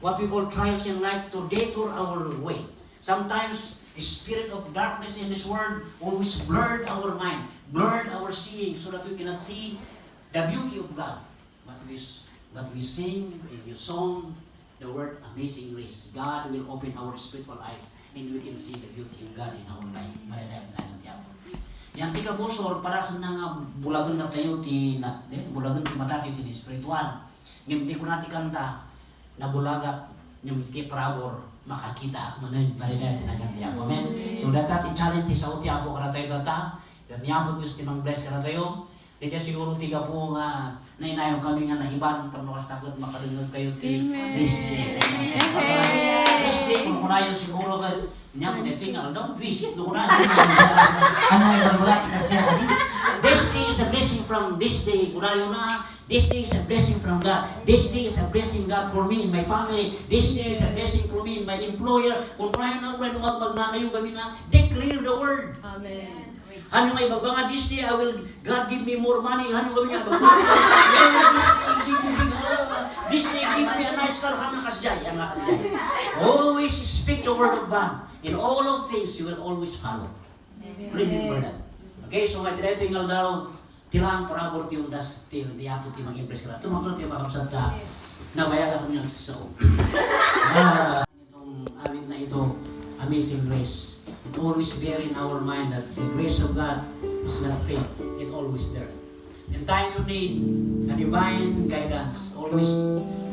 what we call trials in life to detour our way. Sometimes the spirit of darkness in this world always blurred our mind, blurred our seeing, so that we cannot see the beauty of God. But we sing in your song the word Amazing Grace. God will open our spiritual eyes and we can see the beauty of God in our life. Yang tika bosor para sa nga bulagan na tayo bulagan ti matati ti spiritual. Ngem di ko nati kanta na bulagat ngem ti prabor makakita ak manen pareda ti naganti ako. Amen. So data ti challenge ti sauti ako kana tayo tata. Niabot Diyos ti mang bless kana tayo. Dito siguro tiga po nga nainayong kami nga naiban pagnukas takot makadunod kayo ti this day. This day kung kunayon siguro ka niya ito nga daw visit do kunayon. Ano yung mga kasi this day is a blessing from this day. Kunayon na this day is a blessing from God. This day is a blessing God for me and my family. This day is a blessing for me and my employer. Kung kunayon na when magmagna kayo kami na declare the word. Amen. Ano may magbanga this day, God give me more money. Ano gawin niya? This day give me a nice car. Ano kasjay? Always speak the word of God. In all of things, you will always follow. Remember that. Okay, so may direto yung daw, tilang parabor tiyong das, di ako tiyong mag-impress ka. Tumakot tiyong makapsad ka, nabayag ako niyang sa itong awit na ito, Amazing Grace. It's always there in our mind that the grace of God is not fake. It's always there. In time you need a divine guidance, always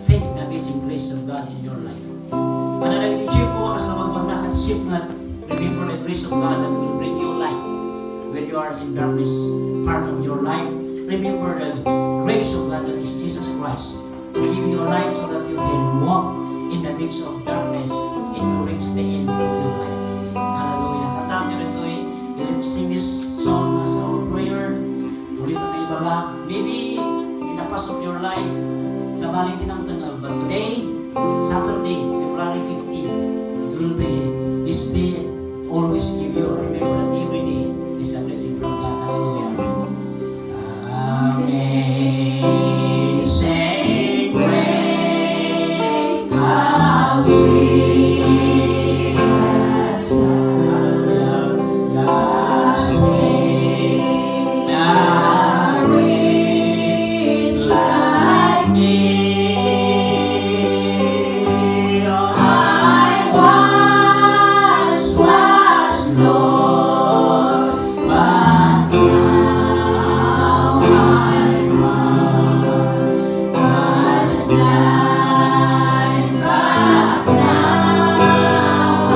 think the amazing grace of God in your life. Ano na iti-cheer po kasi naman pag nakatisip nga, remember the grace of God that will bring you light. When you are in darkness part of your life, remember the grace of God that is Jesus Christ to give you a light so that you can walk in the midst of darkness and you reach the end of your life. Hallelujah. Kantaan nyo na ito let's sing this song as our prayer. Ulit na ibaga. Maybe in the past of your life, sa bali din ang tangal. But today, Saturday, February 15, it will be this day, always give you, remember that every day is a blessing from God. Hallelujah. Amazing grace, how sweet the sound. Hallelujah. God saved a wretch like me. I once was lost, but now I'm found. Was blind, but now I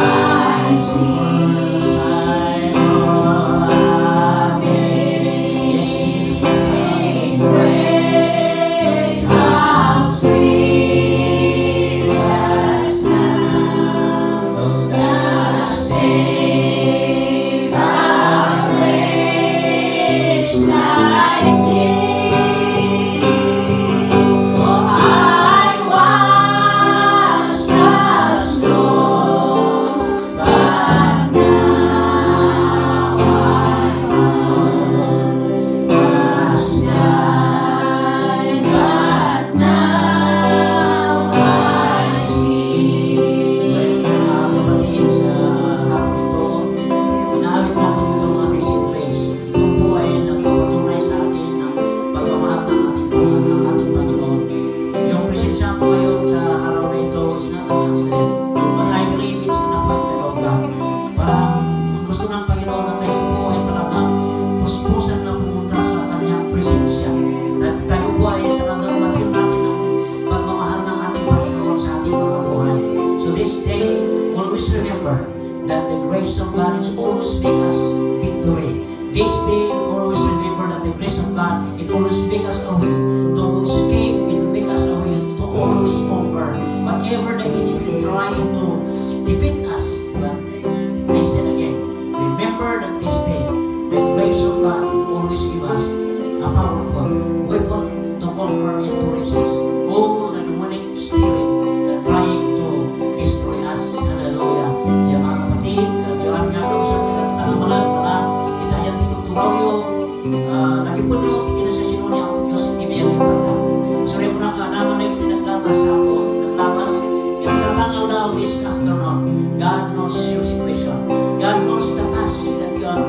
see. Sign of Yes, Jesus, grace, how sweet the sound of the saved a wretch like me. For I once was lost, but now I'm found. Was blind, but now I see. Baik mga kapatid, sa hapon ito, inawit natin itong Amazing Grace. Ito po ay nagpapatunay sa atin ng pagmamahal ng ating Panginoon. Yung presensya ko ngayon sa araw na ito is not an accident, but I believe it's an appointment of God. Parang gusto ng Panginoon na tayo po ay talagang puspusan na pumunta sa kanyang presensya. At tayo po ay talagang ma-feel natin ang pagmamahal ng ating Panginoon sa ating mga buhay. So this day, always remember that the grace of God is always make us victory. This day, always remember that the grace of God, it always make us a way to escape, it make us a way to always conquer whatever the enemy trying to defeat us. But I said again, remember that this day, the grace of God will always give us a powerful weapon to conquer and to resist all the demonic spirit that trying to destroy us. Hallelujah. Kaya mga kapatid, kaya knows the past that you are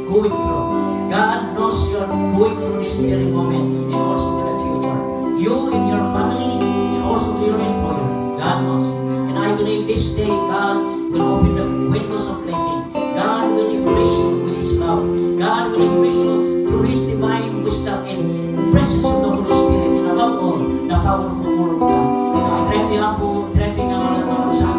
going through. God knows you are going through this very moment and also in the future. You and your family and also to your employer. God knows. And I believe this day God will open the windows of blessing. God will embrace you with His love. God will embrace you through His divine wisdom and presence of the Holy Spirit. And above all, the powerful word of God. Treti Apo, treti nga malatakasan.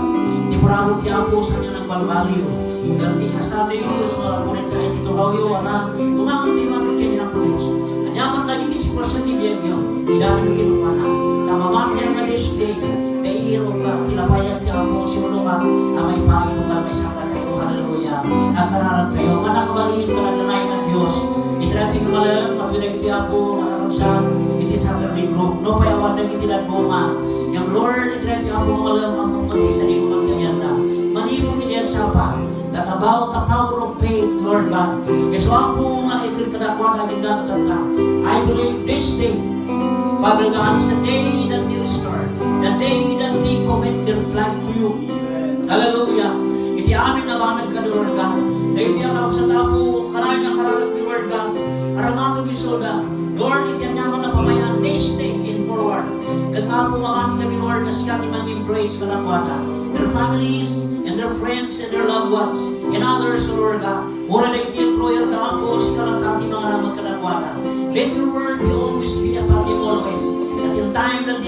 Di porabot ti Apo sa inyo ng balbaliw. Ganti hasta tayo sa mga ngunit kahit ito raw yun, tumangan tayo ang kanya ng Diyos. Anyaman lagi ti sitwasyon ni Biyagyo. Idamigin mo ka na. Namamati ang this day. Naihirong ka, tinapayan ti Apo, sinulo ka, amay pa itong may sakal kayo. Hallelujah. At kararan tayo, manakabalihin ka ng nanay ng Diyos. Itrati ko malang, matulag ti Apo, nakakabsan, iti sa terligro. No payawan na kitilan boma. Yung Lord, itrati Apo malang, ang mumati sa linuman kayan na. Manimo niyan sa pa. That about the power of faith, Lord God. Yeso Apo nga itrin kadakwan ang gagatan ka. I believe this day, Father God, is the day that they restore. The day that they commit their life to you. Hallelujah. Iti amin na banag ka, Lord God. Na iti akap sa tapo, kanayin ang kararat ni Lord God. Aramato bisoda. Lord, iti ang naman na pamayan this day and forward. Kag-apo mamati kami, Lord, na siya ti mang-embrace ka na kuwada. Their families, and their friends, and their loved ones, and others, Lord God. Ora na iti employer ka po, si karantati mga ramang ka na kuwada. Let your word be always be upon them always. At in time that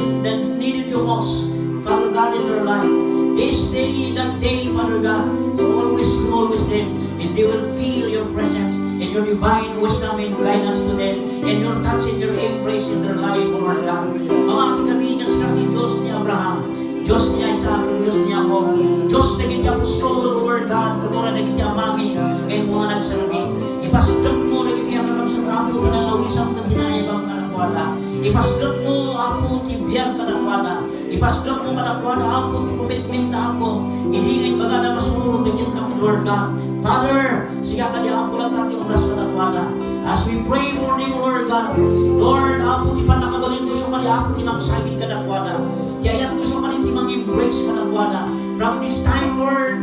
needed you most, Father God, in their life. This day, that day, Father God, you always them, and they will feel your presence and your divine wisdom and guidance to them, and your touch and your embrace in their life, Lord God. Mamati kami niya sa ating Diyos ni Abraham, Diyos ni Isaac, Diyos ni Jacob, Diyos na giti apostol, Lord God, kamura na giti amami, ngayon mga nagsalami. Ipasdot mo na giti akakam sa Apo ka ng awisang ka ginayabang ka ng kwada. Ipasdot mo, Apo, tibiyang ka ng kwada. Ipasdot mo ka ng kwada, Apo, ti commitment na Apo. Hindi ngayon baga na masunod na giti kami, Lord God. Father, siya ka di Apo lang tati oras ka ng kwada. As we pray for them, Lord God, Lord, Apo, ti panakabalin mo siya ka di Apo, ti magsagin ka ng kwada. Ti ayat mo siya ka di mang-embrace ka ng kwada. From this time forward,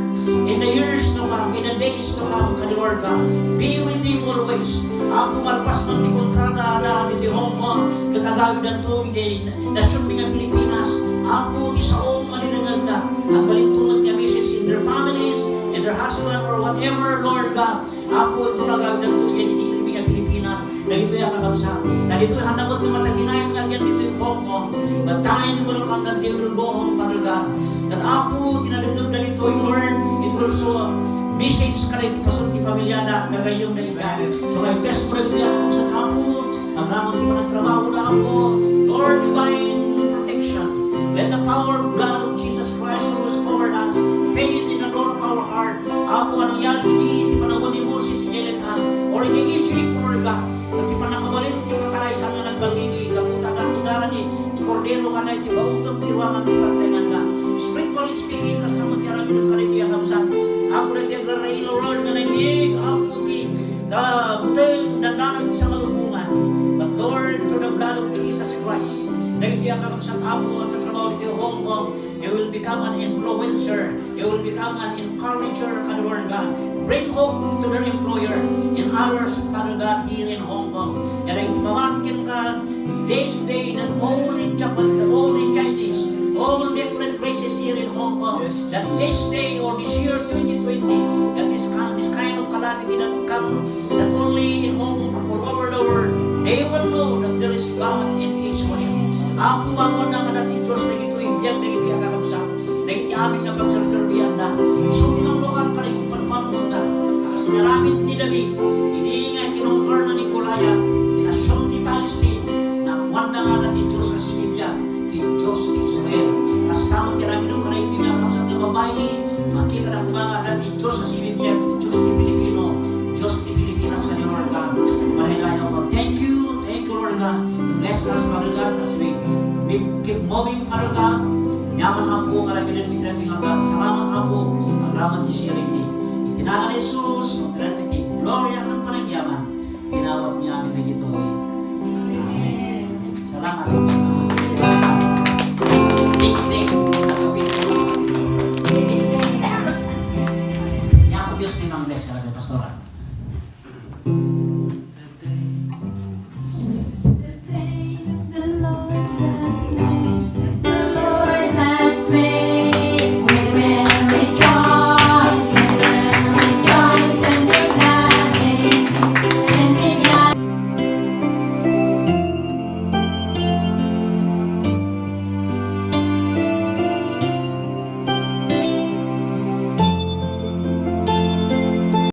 in the years to come, in the days to come, ka Lord God, be with them always. Apo malpas ng kontrata na iti hongkong, katagawid ang to, iti nasyon mga Pilipinas. Apo ti saong maninangag na, ang balintungan niya message in their families, in their husband, or whatever, Lord God. Apo ito nagawid ang to, iti mga Pilipinas, na ito yung kakabsa. Na dito yung hanamot ng mataginayong nga dito yung hongkong. But time will come that they will go home, Father God. That Apo, tinalunod na dito yung Lord, it will show message ka rin pasok ni pamilya na gagayong na ikan. So I best pray ko yan sa Apo, ang ramang di pa nagtrabaho na Apo, Lord, divine protection. Let the power of blood of Jesus Christ always cover us. Pain in the door of our heart. Apo, anong yari, hindi pa naman ni Moses, Jeleta, or hindi Egypt, Lord God. At di pa nakabalin, di pa tayo sa nga nagbalini, kaputa na tundaran ni Cordero ka na, di ba utog, tiwangan, di partengan na. Spiritually speaking, kas naman tiyara minum ka rin kaya kamsat. Ako na tiyagra rin, Lord, na nangig, ako ti, buteng, dandanan sa kalubungan. But Lord, through the blood of Jesus Christ, nagitiyak ka kamsat ako at katrabaho dito Hong Kong, you will become an influencer, you will become an encourager, ka Lord God. Bring hope to their employer and others, Father God, here in Hong Kong. And ay mamatikin ka, this day, that only Japan, the only Chinese, all different races here in Hong Kong, yes, that this day or this year 2020, that this kind of calamity that come, that only in Hong Kong but all over the world, they will know that there is God in Israel. Ako bangon na nga natin Diyos na ito ibiyang na ito kakakabsak, na ito amin na pagserserbihan na. So tinanglokat ka na ito panpamunod na. Akasinaramit ni David, hindi nga kinongkar na ni Goliath, inasyon ti Palestine, na wanda nga natin Diyos sa Biblia, ti Diyos ni Israel. As tamang tiraminong ka na ito nga kakabsak na babae, makita na kumanga natin Diyos sa Biblia, ti Diyos ni Pilipino, Diyos ni Pilipinas sa Lord God. Mahilayaw ko. Thank you, Lord God. Bless us, Father God, as we keep moving, Father God. Nyaman ako, kalabinan ni Tinating Hanggang. Salamat ako, ang raman di siring ni. Itinahan ni Jesus, magkaroon ni Gloria ang panagyaman. Tinawag niya amin na ito. Amen. Salamat. This day,